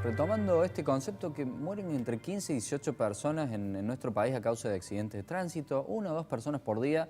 Retomando este concepto que mueren entre 15 y 18 personas en nuestro país a causa de accidentes de tránsito, 1 o 2 personas por día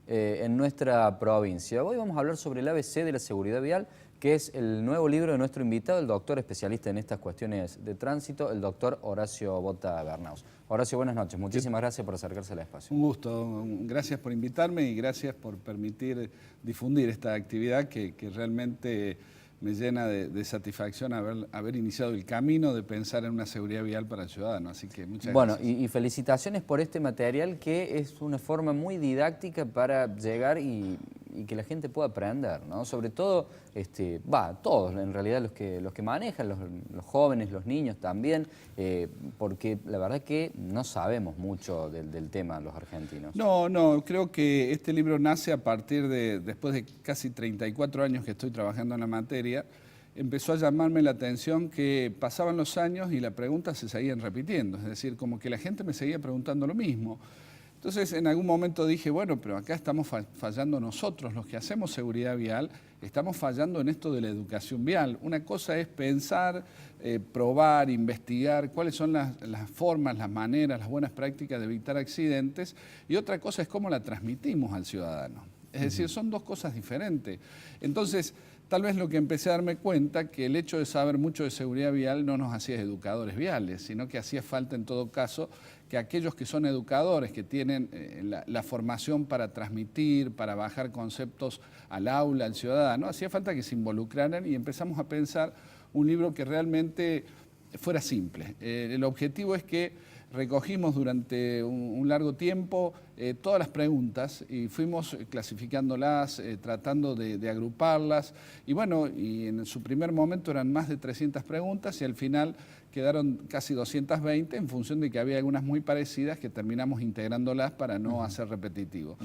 en nuestra provincia. Hoy vamos a hablar sobre el ABC de la seguridad vial, que es el nuevo libro de nuestro invitado, el doctor especialista en estas cuestiones de tránsito, el doctor Horacio Bota Bernaus. Horacio, buenas noches. Muchísimas gracias por acercarse al espacio. Un gusto. Gracias por invitarme y gracias por permitir difundir esta actividad que realmente me llena de satisfacción haber iniciado el camino de pensar en una seguridad vial para el ciudadano. Así que muchas gracias. Bueno, y felicitaciones por este material que es una forma muy didáctica para llegar y que la gente pueda aprender, ¿no? Sobre todo, todos en realidad los que manejan, los jóvenes, los niños también, porque la verdad que no sabemos mucho del tema los argentinos. No, creo que este libro nace a partir después de casi 34 años que estoy trabajando en la materia, empezó a llamarme la atención que pasaban los años y las preguntas se seguían repitiendo, es decir, como que la gente me seguía preguntando lo mismo. Entonces, en algún momento dije, bueno, pero acá estamos fallando nosotros, los que hacemos seguridad vial, estamos fallando en esto de la educación vial. Una cosa es pensar, probar, investigar cuáles son las formas, las maneras, las buenas prácticas de evitar accidentes, y otra cosa es cómo la transmitimos al ciudadano. Es decir, son dos cosas diferentes. Entonces, tal vez lo que empecé a darme cuenta que el hecho de saber mucho de seguridad vial no nos hacía educadores viales, sino que hacía falta en todo caso que aquellos que son educadores, que tienen la formación para transmitir, para bajar conceptos al aula, al ciudadano, hacía falta que se involucraran y empezamos a pensar un libro que realmente fuera simple. El objetivo es que recogimos durante un largo tiempo todas las preguntas y fuimos clasificándolas, tratando de agruparlas. Y bueno, y en su primer momento eran más de 300 preguntas y al final quedaron casi 220 en función de que había algunas muy parecidas que terminamos integrándolas para no hacer repetitivo.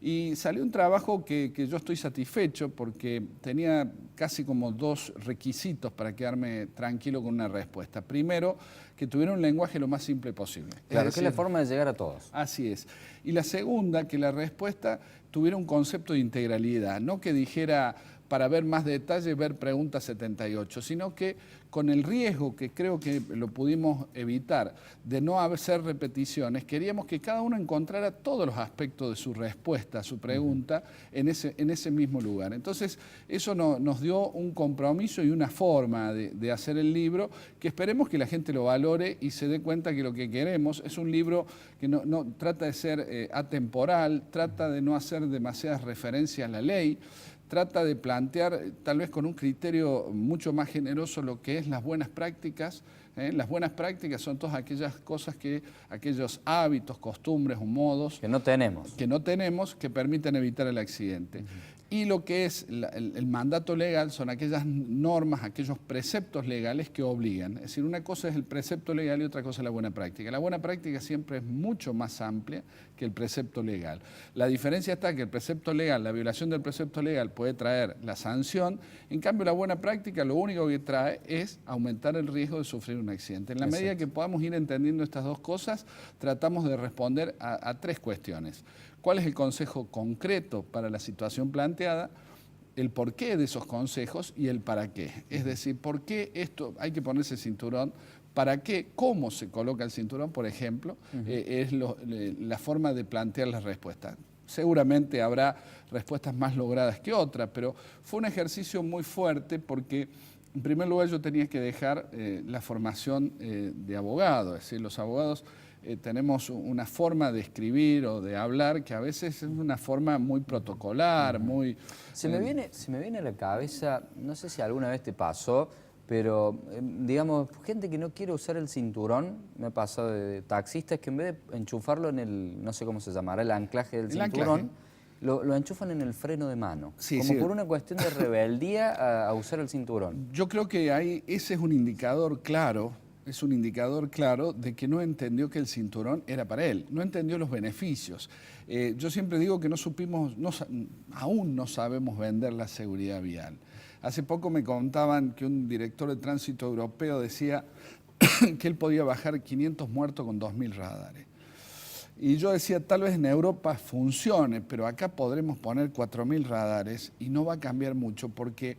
Y salió un trabajo que yo estoy satisfecho porque tenía casi como 2 requisitos para quedarme tranquilo con una respuesta. Primero, que tuviera un lenguaje lo más simple posible. Claro, que es la forma de llegar a todos. Así es. Y la segunda, que la respuesta tuviera un concepto de integralidad, no que dijera para ver más detalle, ver pregunta 78, sino que con el riesgo que creo que lo pudimos evitar de no hacer repeticiones, queríamos que cada uno encontrara todos los aspectos de su respuesta a su pregunta en ese mismo lugar. Entonces, eso nos dio un compromiso y una forma de hacer el libro que esperemos que la gente lo valore y se dé cuenta que lo que queremos es un libro que no trata de ser atemporal, trata de no hacer demasiadas referencias a la ley, trata de plantear, tal vez con un criterio mucho más generoso, lo que es las buenas prácticas. Las buenas prácticas son todas aquellas cosas aquellos hábitos, costumbres o modos que no tenemos, que permiten evitar el accidente. Y lo que es el mandato legal son aquellas normas, aquellos preceptos legales que obligan. Es decir, una cosa es el precepto legal y otra cosa es la buena práctica. La buena práctica siempre es mucho más amplia que el precepto legal. La diferencia está que el precepto legal, la violación del precepto legal puede traer la sanción, en cambio la buena práctica lo único que trae es aumentar el riesgo de sufrir un accidente. En la medida que podamos ir entendiendo estas dos cosas, tratamos de responder a 3 cuestiones. ¿Cuál es el consejo concreto para la situación planteada? El porqué de esos consejos y el para qué. Es decir, ¿por qué esto hay que ponerse el cinturón? ¿Para qué? ¿Cómo se coloca el cinturón, por ejemplo? Es la forma de plantear las respuestas. Seguramente habrá respuestas más logradas que otras, pero fue un ejercicio muy fuerte porque, en primer lugar, yo tenía que dejar la formación de abogado. Es decir, los abogados tenemos una forma de escribir o de hablar que a veces es una forma muy protocolar, muy... Se me viene a la cabeza, no sé si alguna vez te pasó, pero digamos, gente que no quiere usar el cinturón, me ha pasado de taxistas que en vez de enchufarlo en el, no sé cómo se llamará, el anclaje del cinturón, lo enchufan en el freno de mano, por una cuestión de rebeldía a usar el cinturón. Yo creo que ese es un indicador claro. Es un indicador claro de que no entendió que el cinturón era para él, no entendió los beneficios. Yo siempre digo que aún no sabemos vender la seguridad vial. Hace poco me contaban que un director de tránsito europeo decía que él podía bajar 500 muertos con 2.000 radares. Y yo decía, tal vez en Europa funcione, pero acá podremos poner 4.000 radares y no va a cambiar mucho porque...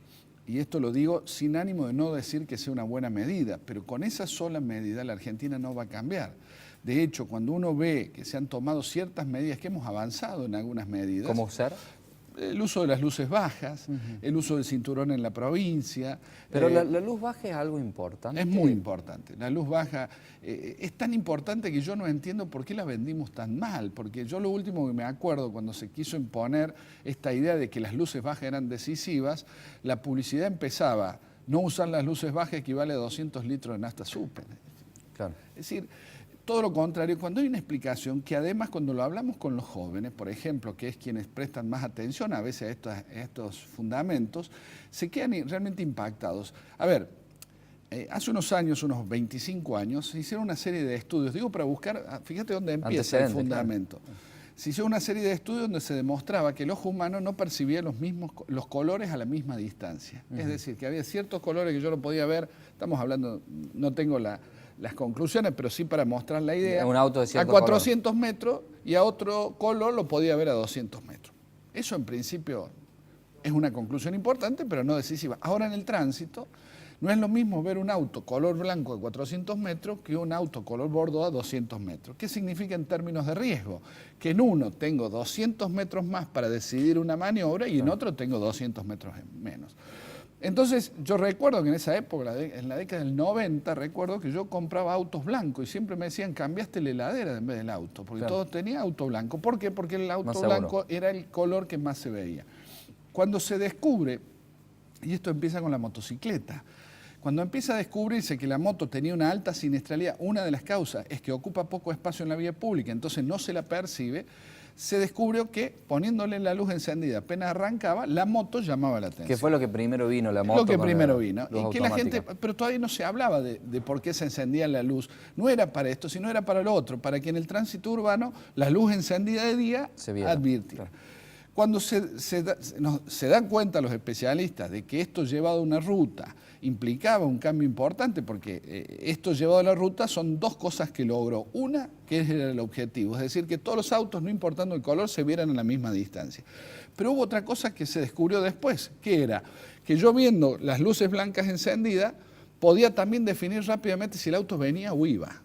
y esto lo digo sin ánimo de no decir que sea una buena medida, pero con esa sola medida la Argentina no va a cambiar. De hecho, cuando uno ve que se han tomado ciertas medidas, que hemos avanzado en algunas medidas. ¿Cómo ser? El uso de las luces bajas, el uso del cinturón en la provincia. Pero la luz baja es algo importante. Es muy importante. La luz baja es tan importante que yo no entiendo por qué la vendimos tan mal. Porque yo lo último que me acuerdo cuando se quiso imponer esta idea de que las luces bajas eran decisivas, la publicidad empezaba, no usar las luces bajas equivale a 200 litros de nafta súper. Claro. Es decir, todo lo contrario, cuando hay una explicación que además cuando lo hablamos con los jóvenes, por ejemplo, que es quienes prestan más atención a veces a estos fundamentos, se quedan realmente impactados. A ver, hace unos años, unos 25 años, se hicieron una serie de estudios, digo para buscar, fíjate dónde empieza el fundamento. Claro. Se hizo una serie de estudios donde se demostraba que el ojo humano no percibía los colores a la misma distancia. Es decir, que había ciertos colores que yo no podía ver, estamos hablando, no tengo las conclusiones, pero sí para mostrar la idea, un auto de a 400 metros y a otro color lo podía ver a 200 metros. Eso en principio es una conclusión importante, pero no decisiva. Ahora en el tránsito no es lo mismo ver un auto color blanco a 400 metros que un auto color bordo a 200 metros. ¿Qué significa en términos de riesgo? Que en uno tengo 200 metros más para decidir una maniobra y en otro tengo 200 metros menos. Entonces, yo recuerdo que en esa época, en la década del 90, recuerdo que yo compraba autos blancos y siempre me decían, cambiaste la heladera en vez del auto, porque todo tenía auto blanco. ¿Por qué? Porque el auto blanco era el color que más se veía. Cuando se descubre, y esto empieza con la motocicleta, cuando empieza a descubrirse que la moto tenía una alta siniestralidad, una de las causas es que ocupa poco espacio en la vía pública, entonces no se la percibe, se descubrió que poniéndole la luz encendida apenas arrancaba, la moto llamaba la atención. ¿Qué fue lo que primero vino, la moto? Lo que primero vino. Y que la gente, pero todavía no se hablaba de por qué se encendía la luz. No era para esto, sino era para lo otro, para que en el tránsito urbano la luz encendida de día advirtiera. Claro. Cuando se dan cuenta los especialistas de que esto llevado a una ruta implicaba un cambio importante, porque esto llevado a la ruta son dos cosas que logró. Una, que era el objetivo, es decir, que todos los autos, no importando el color, se vieran a la misma distancia. Pero hubo otra cosa que se descubrió después, que era que yo viendo las luces blancas encendidas, podía también definir rápidamente si el auto venía o iba.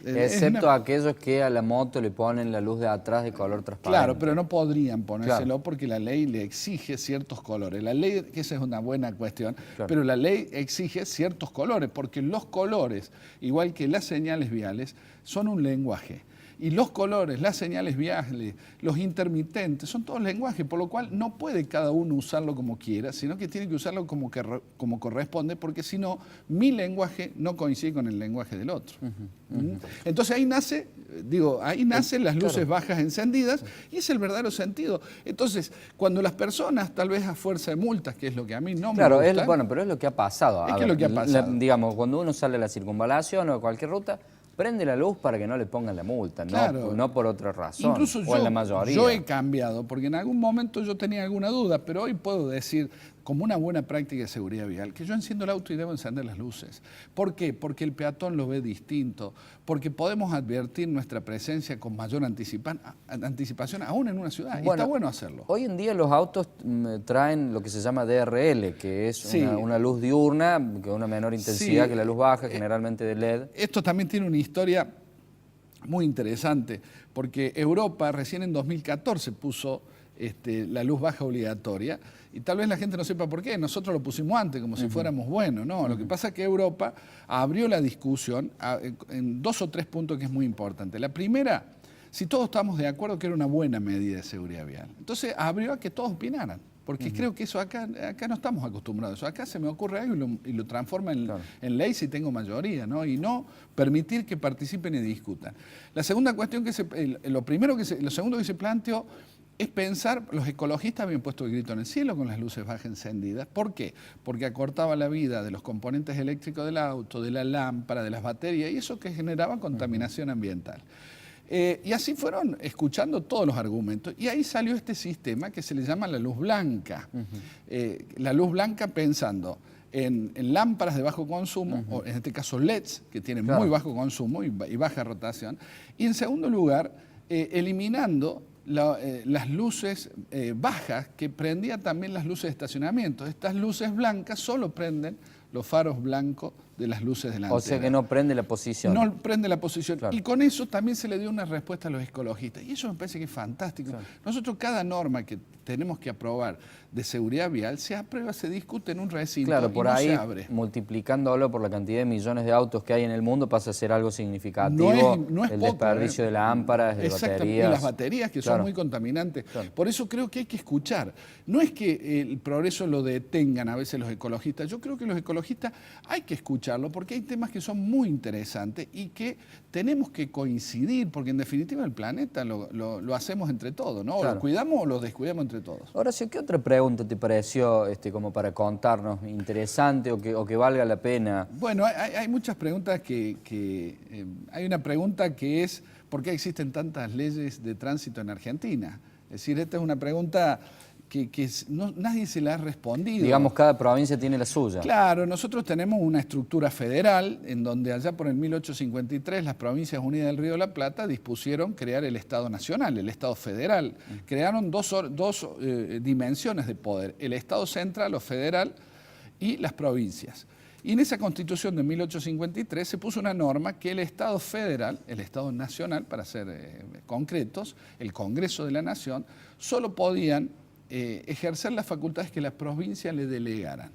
Excepto aquellos que a la moto le ponen la luz de atrás de color transparente. Claro, pero no podrían ponérselo porque la ley le exige ciertos colores. La ley, que esa es una buena cuestión, pero la ley exige ciertos colores, porque los colores, igual que las señales viales, son un lenguaje. Y los colores, las señales viales, los intermitentes, son todos lenguajes, por lo cual no puede cada uno usarlo como quiera, sino que tiene que usarlo como corresponde, porque si no, mi lenguaje no coincide con el lenguaje del otro. Entonces ahí nacen las luces bajas encendidas y es el verdadero sentido. Entonces, cuando las personas, tal vez a fuerza de multas, que es lo que a mí no me gusta... Bueno, pero es lo que ha pasado. Es lo que ha pasado. Digamos, cuando uno sale a la circunvalación o a cualquier ruta, prende la luz para que no le pongan la multa, no por otra razón. Incluso o en la mayoría. Yo he cambiado, porque en algún momento yo tenía alguna duda, pero hoy puedo decir, como una buena práctica de seguridad vial, que yo enciendo el auto y debo encender las luces. ¿Por qué? Porque el peatón lo ve distinto, porque podemos advertir nuestra presencia con mayor anticipación, aún en una ciudad, y está bueno hacerlo. Hoy en día los autos traen lo que se llama DRL, que es una luz diurna, con una menor intensidad que la luz baja, generalmente de LED. Esto también tiene una historia muy interesante, porque Europa recién en 2014 puso la luz baja obligatoria, y tal vez la gente no sepa por qué, nosotros lo pusimos antes, como si fuéramos buenos, ¿no? Lo que pasa es que Europa abrió la discusión en 2 o 3 puntos que es muy importante. La primera, si todos estamos de acuerdo que era una buena medida de seguridad vial, entonces abrió a que todos opinaran, porque creo que eso acá no estamos acostumbrados. Acá se me ocurre algo y lo transforma en ley si tengo mayoría, ¿no? Y no permitir que participen y discutan. La segunda cuestión lo segundo que se planteó es pensar, los ecologistas habían puesto el grito en el cielo con las luces bajas encendidas. ¿Por qué? Porque acortaba la vida de los componentes eléctricos del auto, de la lámpara, de las baterías, y eso que generaba contaminación ambiental. Y así fueron escuchando todos los argumentos. Y ahí salió este sistema que se le llama la luz blanca. La luz blanca pensando en lámparas de bajo consumo, o en este caso LEDs, que tienen muy bajo consumo y baja rotación. Y en segundo lugar, eliminando las luces bajas, que prendía también las luces de estacionamiento. Estas luces blancas solo prenden los faros blancos de las luces delanteras. O sea que no prende la posición. No prende la posición. Claro. Y con eso también se le dio una respuesta a los ecologistas. Y eso me parece que es fantástico. Claro. Nosotros cada norma que tenemos que aprobar de seguridad vial se aprueba, se discute en un recinto, claro, por y no ahí, se abre. Multiplicándolo por la cantidad de millones de autos que hay en el mundo pasa a ser algo significativo. No es el poco, desperdicio de lámparas, de baterías. Y las baterías que son muy contaminantes. Claro. Por eso creo que hay que escuchar. No es que el progreso lo detengan a veces los ecologistas. Yo creo que los ecologistas hay que escucharlo porque hay temas que son muy interesantes y que tenemos que coincidir, porque en definitiva el planeta lo hacemos entre todos, ¿no? Claro. O lo cuidamos o lo descuidamos entre todos. Horacio, ¿qué otra pregunta te pareció como para contarnos interesante o que valga la pena? Bueno, hay muchas preguntas hay una pregunta que es ¿por qué existen tantas leyes de tránsito en Argentina? Es decir, esta es una pregunta que nadie se la ha respondido. Digamos, cada provincia tiene la suya. Claro, nosotros tenemos una estructura federal en donde allá por el 1853 las Provincias Unidas del Río de la Plata dispusieron crear el Estado Nacional, el Estado Federal. Crearon dos dimensiones de poder, el Estado Central o Federal y las provincias. Y en esa Constitución de 1853 se puso una norma que el Estado Federal, el Estado Nacional, para ser concretos, el Congreso de la Nación, solo podían ejercer las facultades que la provincia le delegaran.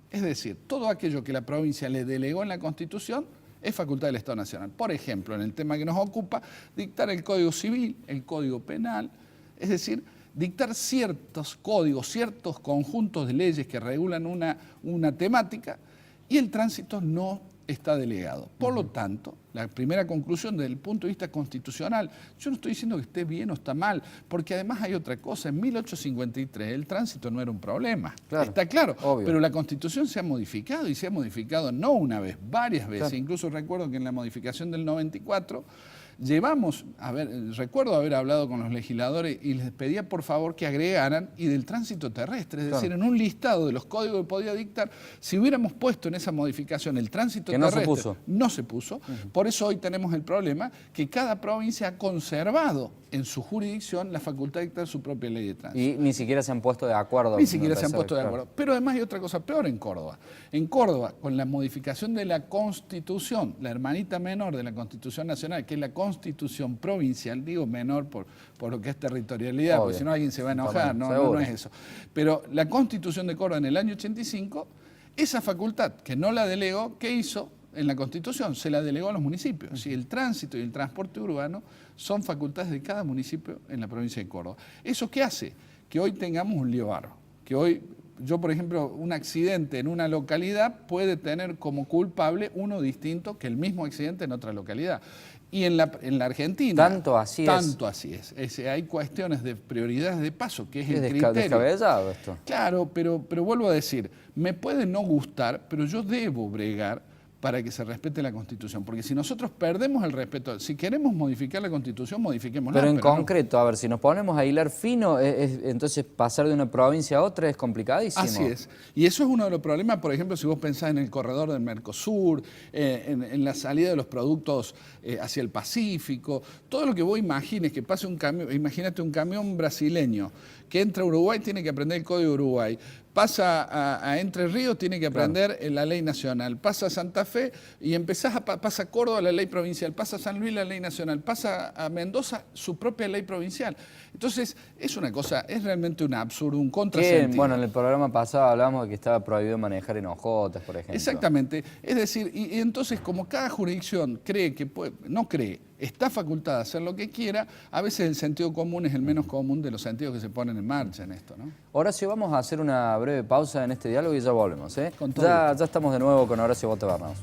Es decir, todo aquello que la provincia le delegó en la Constitución es facultad del Estado Nacional. Por ejemplo, en el tema que nos ocupa, dictar el Código Civil, el Código Penal, es decir, dictar ciertos códigos, ciertos conjuntos de leyes que regulan una temática, y el tránsito no está delegado. Por lo tanto, la primera conclusión desde el punto de vista constitucional, yo no estoy diciendo que esté bien o está mal, porque además hay otra cosa. En 1853 el tránsito no era un problema, claro, está claro, obvio. Pero la Constitución se ha modificado y se ha modificado no una vez, varias veces. Claro. Incluso recuerdo que en la modificación del 94 recuerdo haber hablado con los legisladores y les pedía por favor que agregaran y del tránsito terrestre, es decir, en un listado de los códigos que podía dictar, si hubiéramos puesto en esa modificación el tránsito terrestre, no se puso. Por eso hoy tenemos el problema que cada provincia ha conservado en su jurisdicción la facultad de dictar su propia ley de tránsito. Y ni siquiera se han puesto de acuerdo. Ni siquiera se han puesto de acuerdo. Pero además hay otra cosa peor en Córdoba. En Córdoba, con la modificación de la Constitución, la hermanita menor de la Constitución Nacional, que es la Constitución provincial, digo menor por lo que es territorialidad, porque si no alguien se va a enojar, no es eso. Pero la Constitución de Córdoba en el año 85, esa facultad que no la delegó, ¿qué hizo? En la Constitución se la delegó a los municipios. ¿Sí? El tránsito y el transporte urbano son facultades de cada municipio en la provincia de Córdoba. ¿Eso qué hace? Que hoy tengamos un lío barro. Que hoy, yo por ejemplo, un accidente en una localidad puede tener como culpable uno distinto que el mismo accidente en otra localidad. Y en la Argentina... Tanto así es. Hay cuestiones de prioridades de paso, que es el criterio. Descabellado esto. Claro, pero vuelvo a decir, me puede no gustar, pero yo debo bregar para que se respete la Constitución. Porque si nosotros perdemos el respeto, si queremos modificar la Constitución, modifiquémosla. Pero en concreto, a ver, si nos ponemos a hilar fino, entonces pasar de una provincia a otra es complicadísimo. Así es. Y eso es uno de los problemas, por ejemplo, si vos pensás en el corredor del Mercosur, en la salida de los productos hacia el Pacífico, todo lo que vos imagines que pase un camión, imagínate un camión brasileño que entra a Uruguay, tiene que aprender el Código de Uruguay. Pasa a Entre Ríos, tiene que aprender la ley nacional. Pasa a Santa Fe y pasa a Córdoba la ley provincial. Pasa a San Luis la ley nacional. Pasa a Mendoza su propia ley provincial. Entonces, es una cosa, es realmente un absurdo, un contrasentido. Bueno, en el programa pasado hablábamos de que estaba prohibido manejar en hojotas, por ejemplo. Exactamente. Es decir, y entonces como cada jurisdicción cree que está facultada a hacer lo que quiera, a veces el sentido común es el menos común de los sentidos que se ponen en marcha en esto, ¿no? Horacio, vamos a hacer una breve pausa en este diálogo y ya volvemos, ¿eh? Ya estamos de nuevo con Horacio Bote Bernaus.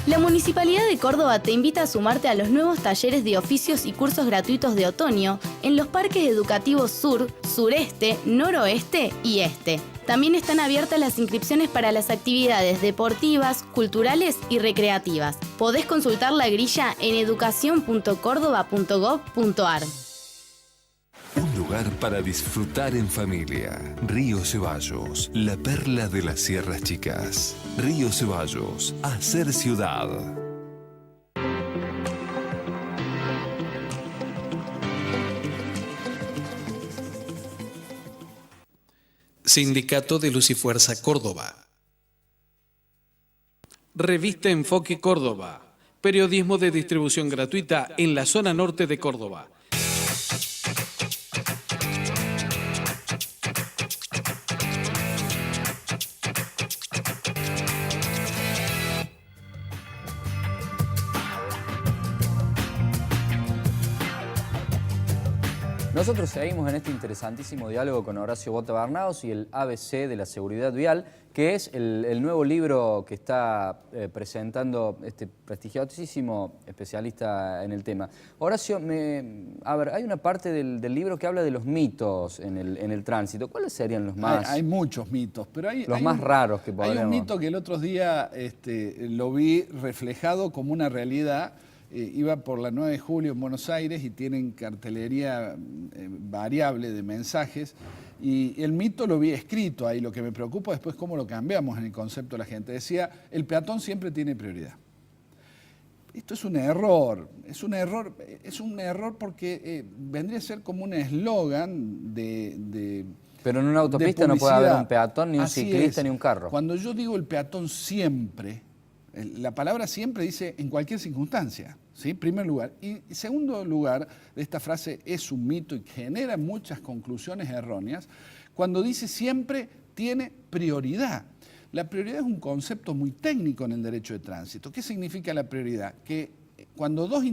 La Municipalidad de Córdoba te invita a sumarte a los nuevos talleres de oficios y cursos gratuitos de otoño en los parques educativos Sur, Sureste, Noroeste y Este. También están abiertas las inscripciones para las actividades deportivas, culturales y recreativas. Podés consultar la grilla en educacion.cordoba.gov.ar. Un lugar para disfrutar en familia. Río Ceballos, la perla de las Sierras Chicas. Río Ceballos, hacer ciudad. Sindicato de Luz y Fuerza Córdoba. Revista Enfoque Córdoba. Periodismo de distribución gratuita en la zona norte de Córdoba. Nosotros seguimos en este interesantísimo diálogo con Horacio Bota Barnaos y el ABC de la seguridad vial, que es el nuevo libro que está presentando este prestigiosísimo especialista en el tema. Horacio, a ver, hay una parte del libro que habla de los mitos en el tránsito. ¿Cuáles serían los más? Hay muchos mitos, pero los más raros que podríamos... Hay un mito que el otro día lo vi reflejado como una realidad. Iba por la 9 de julio en Buenos Aires y tienen cartelería variable de mensajes y el mito lo vi escrito ahí. Lo que me preocupa después es cómo lo cambiamos en el concepto de la gente. Decía, el peatón siempre tiene prioridad. Esto es un error porque vendría a ser como un eslogan de Pero en una autopista no puede haber un peatón, ni un Así ciclista, es. ni un carro. Cuando yo digo el peatón siempre, la palabra siempre dice en cualquier circunstancia, ¿sí? Primer lugar. Y segundo lugar, esta frase es un mito y genera muchas conclusiones erróneas, cuando dice siempre tiene prioridad. La prioridad es un concepto muy técnico en el derecho de tránsito. ¿Qué significa la prioridad? Que cuando dos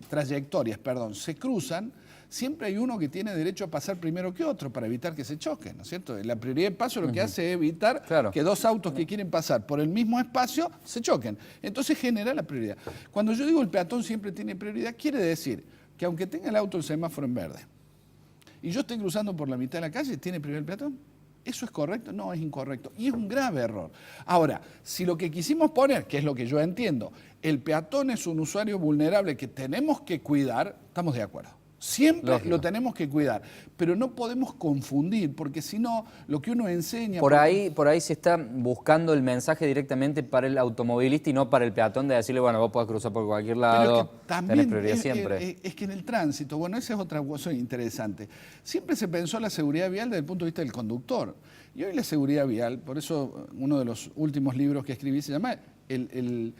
trayectorias se cruzan, siempre hay uno que tiene derecho a pasar primero que otro para evitar que se choquen, ¿no es cierto? La prioridad de paso lo que hace es evitar que dos autos que quieren pasar por el mismo espacio se choquen. Entonces genera la prioridad. Cuando yo digo el peatón siempre tiene prioridad, quiere decir que aunque tenga el auto el semáforo en verde y yo estoy cruzando por la mitad de la calle, ¿tiene prioridad el peatón? ¿Eso es correcto? No, es incorrecto. Y es un grave error. Ahora, si lo que quisimos poner, que es lo que yo entiendo, el peatón es un usuario vulnerable que tenemos que cuidar, estamos de acuerdo. Siempre lo tenemos que cuidar, pero no podemos confundir, porque si no, lo que uno enseña... Por ahí se está buscando el mensaje directamente para el automovilista y no para el peatón de decirle, bueno, vos podés cruzar por cualquier lado, tenés prioridad siempre. Es que en el tránsito, bueno, esa es otra cosa interesante. Siempre se pensó la seguridad vial desde el punto de vista del conductor. Y hoy la seguridad vial, por eso uno de los últimos libros que escribí se llama El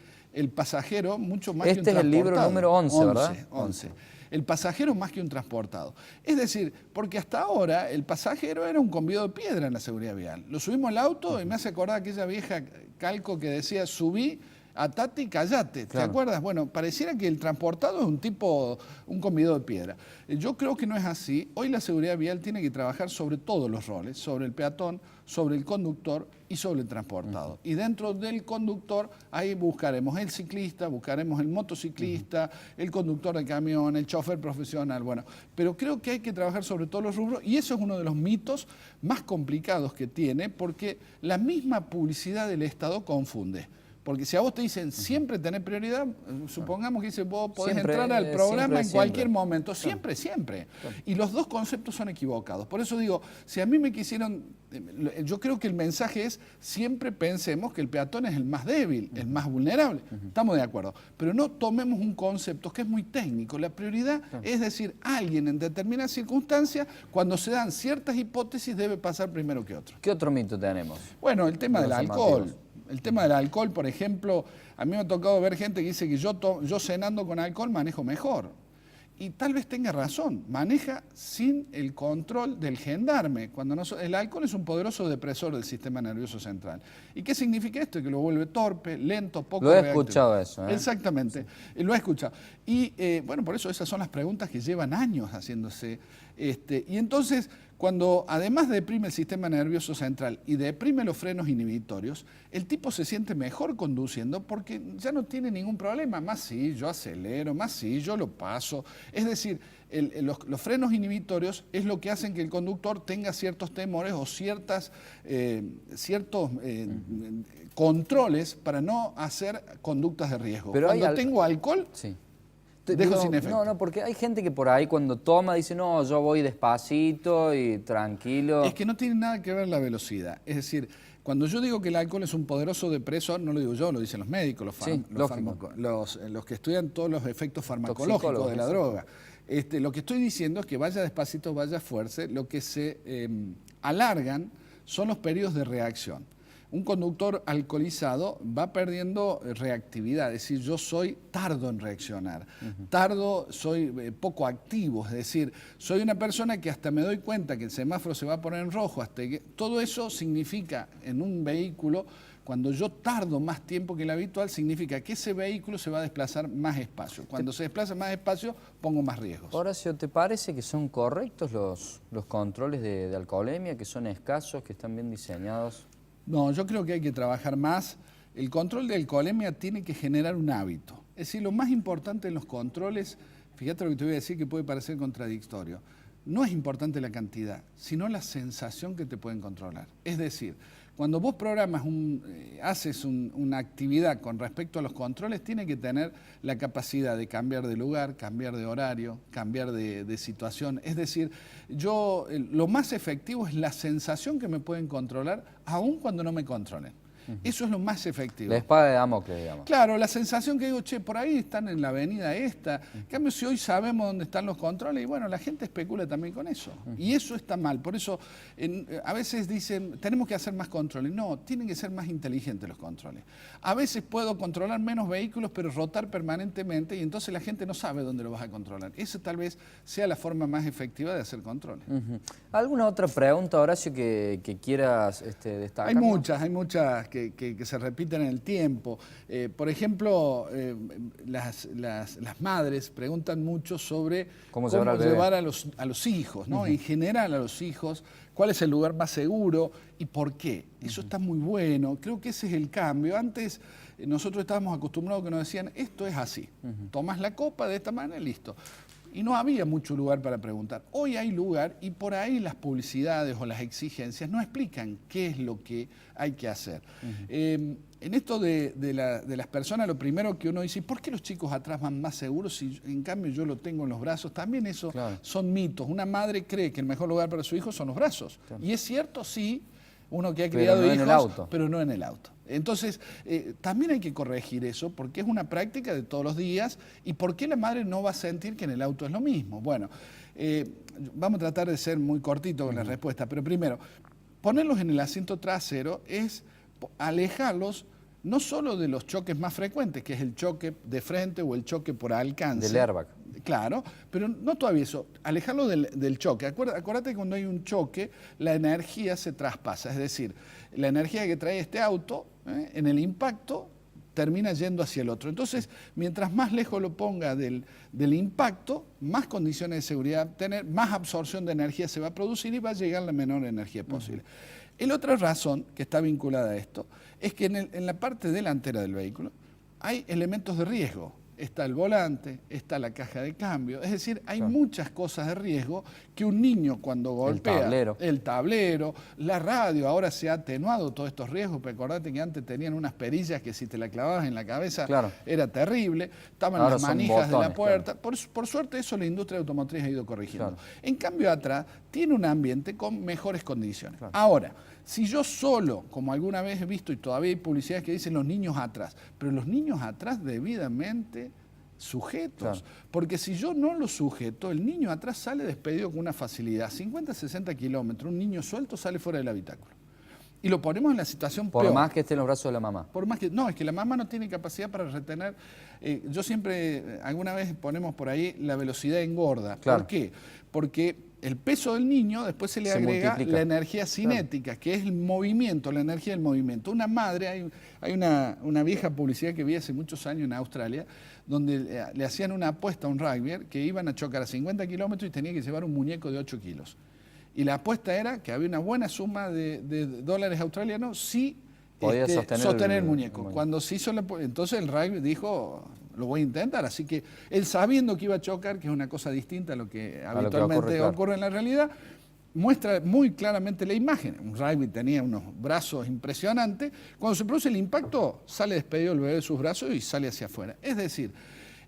pasajero, mucho más que un transportado. Este es el libro número 11, ¿verdad? 11. El pasajero más que un transportado. Es decir, porque hasta ahora el pasajero era un convido de piedra en la seguridad vial. Lo subimos al auto y me hace acordar aquella vieja calco que decía, subí, atate y callate. ¿Te acuerdas? Bueno, pareciera que el transportado es un convido de piedra. Yo creo que no es así. Hoy la seguridad vial tiene que trabajar sobre todos los roles, sobre el peatón, sobre el conductor y sobre el transportado. Y dentro del conductor, ahí buscaremos el ciclista, buscaremos el motociclista, el conductor de camión, el chofer profesional, bueno. Pero creo que hay que trabajar sobre todos los rubros y eso es uno de los mitos más complicados que tiene, porque la misma publicidad del Estado confunde. Porque si a vos te dicen siempre tenés prioridad, supongamos que vos podés entrar al programa en cualquier momento, siempre. Y los dos conceptos son equivocados. Por eso digo, si a mí me quisieron, yo creo que el mensaje es siempre pensemos que el peatón es el más débil, el más vulnerable. Estamos de acuerdo. Pero no tomemos un concepto que es muy técnico. La prioridad es decir, alguien en determinadas circunstancias, cuando se dan ciertas hipótesis, debe pasar primero que otro. ¿Qué otro mito tenemos? Bueno, el tema del alcohol. El tema del alcohol, por ejemplo, a mí me ha tocado ver gente que dice que yo cenando con alcohol manejo mejor. Y tal vez tenga razón, maneja sin el control del gendarme. El alcohol es un poderoso depresor del sistema nervioso central. ¿Y qué significa esto? Que lo vuelve torpe, lento, poco reactivo. Lo he escuchado eso. Exactamente, lo he escuchado. Y bueno, por eso esas son las preguntas que llevan años haciéndose. Y entonces, cuando además deprime el sistema nervioso central y deprime los frenos inhibitorios, el tipo se siente mejor conduciendo porque ya no tiene ningún problema. Más sí, yo acelero, más sí, yo lo paso. Es decir, los frenos inhibitorios es lo que hacen que el conductor tenga ciertos temores o ciertos controles para no hacer conductas de riesgo. Pero cuando tengo alcohol... Sí. dejo sin efecto. No, porque hay gente que por ahí cuando toma dice, no, yo voy despacito y tranquilo. Es que no tiene nada que ver la velocidad. Es decir, cuando yo digo que el alcohol es un poderoso depresor, no lo digo yo, lo dicen los médicos, los que estudian todos los efectos farmacológicos de la droga. Lo que estoy diciendo es que vaya despacito, vaya fuerte, lo que se alargan son los periodos de reacción. Un conductor alcoholizado va perdiendo reactividad, es decir, yo soy tardo en reaccionar, soy poco activo, es decir, soy una persona que hasta me doy cuenta que el semáforo se va a poner en rojo, todo eso significa en un vehículo, cuando yo tardo más tiempo que el habitual, significa que ese vehículo se va a desplazar más espacio. Cuando se desplaza más espacio, pongo más riesgos. Horacio, ¿te parece que son correctos los controles de alcoholemia, que son escasos, que están bien diseñados? No, yo creo que hay que trabajar más. El control de alcoholemia tiene que generar un hábito. Es decir, lo más importante en los controles, fíjate lo que te voy a decir que puede parecer contradictorio, no es importante la cantidad, sino la sensación que te pueden controlar. Es decir, cuando vos programas, haces una actividad con respecto a los controles, tiene que tener la capacidad de cambiar de lugar, cambiar de horario, cambiar de situación. Es decir, lo más efectivo es la sensación que me pueden controlar, aun cuando no me controlen. Eso es lo más efectivo. La espada de Damocles, digamos. Claro, la sensación que digo, che, por ahí están en la avenida esta. En cambio, si hoy sabemos dónde están los controles, y bueno, la gente especula también con eso. Y eso está mal. Por eso, a veces dicen, tenemos que hacer más controles. No, tienen que ser más inteligentes los controles. A veces puedo controlar menos vehículos, pero rotar permanentemente, y entonces la gente no sabe dónde lo vas a controlar. Esa tal vez sea la forma más efectiva de hacer controles. ¿Alguna otra pregunta, Horacio, que quieras destacar? Hay muchas que se repiten en el tiempo. Por ejemplo, las madres preguntan mucho sobre cómo llevar a los hijos, ¿no? En general a los hijos, cuál es el lugar más seguro y por qué. Eso está muy bueno, creo que ese es el cambio. Antes nosotros estábamos acostumbrados que nos decían, esto es así, tomas la copa de esta manera y listo. Y no había mucho lugar para preguntar. Hoy hay lugar y por ahí las publicidades o las exigencias no explican qué es lo que hay que hacer. En esto de las personas, lo primero que uno dice, ¿por qué los chicos atrás van más seguros si en cambio yo lo tengo en los brazos? También eso son mitos. Una madre cree que el mejor lugar para su hijo son los brazos. Claro. Y es cierto, sí, uno que ha criado hijos, pero no en el auto. Entonces, también hay que corregir eso porque es una práctica de todos los días y ¿por qué la madre no va a sentir que en el auto es lo mismo? Bueno, vamos a tratar de ser muy cortito con la respuesta, pero primero, ponerlos en el asiento trasero es alejarlos no solo de los choques más frecuentes, que es el choque de frente o el choque por alcance. Del airbag. Claro, pero no todavía eso, alejarlo del choque. Acuérdate que cuando hay un choque, la energía se traspasa, es decir, la energía que trae este auto, en el impacto, termina yendo hacia el otro. Entonces, mientras más lejos lo ponga del impacto, más condiciones de seguridad tener, más absorción de energía se va a producir y va a llegar la menor energía posible. La otra razón que está vinculada a esto es que en la parte delantera del vehículo hay elementos de riesgo. Está el volante, está la caja de cambio, es decir, hay muchas cosas de riesgo que un niño cuando golpea el tablero, la radio, ahora se ha atenuado todos estos riesgos, pero acordate que antes tenían unas perillas que si te la clavabas en la cabeza era terrible, estaban ahora las manijas botones, de la puerta, por suerte eso la industria automotriz ha ido corrigiendo. En cambio atrás tiene un ambiente con mejores condiciones. Ahora, si yo solo, como alguna vez he visto y todavía hay publicidades que dicen los niños atrás, pero los niños atrás debidamente sujetos, porque si yo no los sujeto, el niño atrás sale despedido con una facilidad, 50, 60 kilómetros, un niño suelto sale fuera del habitáculo. Y lo ponemos en la situación peor. Por más que esté en los brazos de la mamá. Por más que, no, es que la mamá no tiene capacidad para retener. Yo siempre, alguna vez ponemos por ahí la velocidad engorda. ¿Por qué? Porque el peso del niño después se le agrega la energía cinética, que es el movimiento, la energía del movimiento. Una madre, hay una vieja publicidad que vi hace muchos años en Australia, donde le hacían una apuesta a un rugbyer que iban a chocar a 50 kilómetros y tenía que llevar un muñeco de 8 kilos. Y la apuesta era que había una buena suma de dólares australianos si podía sostener el muñeco. Cuando se hizo entonces el rugbyer dijo, lo voy a intentar. Así que él sabiendo que iba a chocar, que es una cosa distinta a lo que habitualmente ocurre en la realidad, muestra muy claramente la imagen. Un rugbyer tenía unos brazos impresionantes. Cuando se produce el impacto, sale despedido el bebé de sus brazos y sale hacia afuera. Es decir,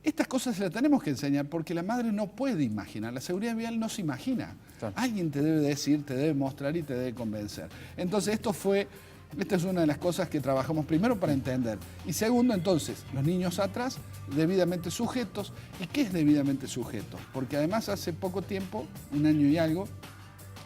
Estas cosas se las tenemos que enseñar porque la madre no puede imaginar, la seguridad vial no se imagina. Claro. Alguien te debe decir, te debe mostrar y te debe convencer. Entonces esta es una de las cosas que trabajamos primero para entender. Y segundo, entonces, los niños atrás, debidamente sujetos. ¿Y qué es debidamente sujeto? Porque además hace poco tiempo, 1 año y algo,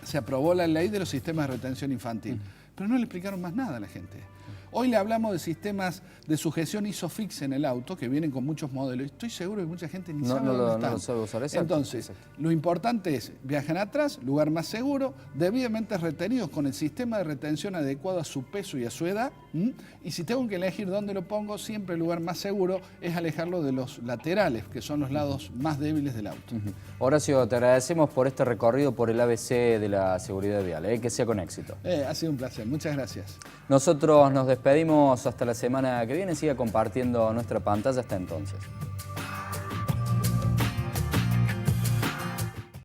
se aprobó la ley de los sistemas de retención infantil. Pero no le explicaron más nada a la gente. Hoy le hablamos de sistemas de sujeción ISOFIX en el auto, que vienen con muchos modelos. Estoy seguro que mucha gente ni sabe dónde están. No lo sabe usar. Exacto, Entonces, lo importante es, viajan atrás, lugar más seguro, debidamente retenidos con el sistema de retención adecuado a su peso y a su edad. Y si tengo que elegir dónde lo pongo, siempre el lugar más seguro es alejarlo de los laterales, que son los lados más débiles del auto. Horacio, te agradecemos por este recorrido por el ABC de la seguridad vial. Que sea con éxito. Ha sido un placer. Muchas gracias. Nosotros nos despedimos hasta la semana que viene. Siga compartiendo nuestra pantalla hasta entonces.